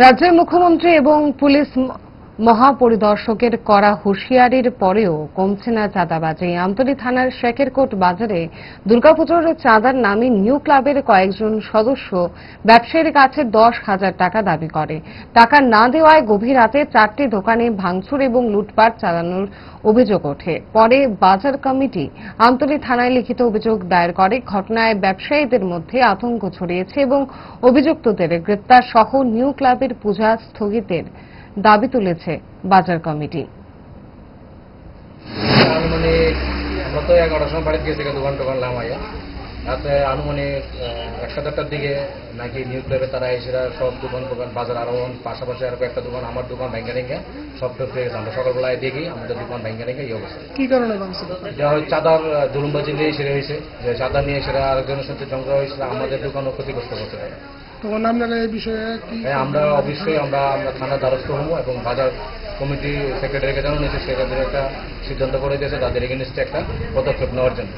রাজ্যের মুখ্যমন্ত্রী এবং পুলিশ মহাপরিদর্শকের কড়া হুঁশিয়ারির পরেও কমছে না চাঁদাবাজি। আমতলী থানার শেখেরকোট বাজারে দুর্গাপুজোর চাঁদার নামে নিউ ক্লাবের কয়েকজন সদস্য ব্যবসায়ীর কাছে 10,000 টাকা দাবি করে। টাকা না দেওয়ায় গভীর রাতে 4টি দোকানে ভাঙচুর এবং লুটপাট চালানোর অভিযোগ ওঠে। পরে বাজার কমিটি আমতলী থানায় লিখিত অভিযোগ দায়ের করে। ঘটনায় ব্যবসায়ীদের মধ্যে আতঙ্ক ছড়িয়েছে এবং অভিযুক্তদের গ্রেপ্তার সহ নিউ ক্লাবের পূজা স্থগিতের দাবি তুলেছে বাজার কমিটি। আনুমানিক আমরা তো 11টার সময় বাড়িতে গেছি দোকান টোকান লামাইয়া রাতে আনুমানিক 1:30টার দিকে নাকি নিউ ক্লাবে তারা এসেরা সব দোকান বাজার আরো পাশাপাশি আরো একটা দোকান আমার দোকান ভেঙে ভেঙে সব ঠেকে গেছে। আমরা সকালবেলায় দেখি আমাদের দোকান ভেঙে ভেঙে এই অবস্থা। কি কারণে ভাঙছে? যা হয় চাঁদার জুলুমবাজি নিয়ে সেরে হয়েছে, যে চাঁদা নিয়ে সেরা আরেকজনের সাথে ঝগড়া হয়েছিল, আমাদের দোকানও ক্ষতিগ্রস্ত করতে পারে। তখন আপনারা এই বিষয়ে কি? আমরা অবশ্যই আমরা থানার দ্বারস্থ হব এবং বাজার কমিটি সেক্রেটারিকে জানানো হয়েছে, সেটা একটা সিদ্ধান্ত করে দিয়েছে তাদের এগেনস্টে একটা পদক্ষেপ নেওয়ার জন্য।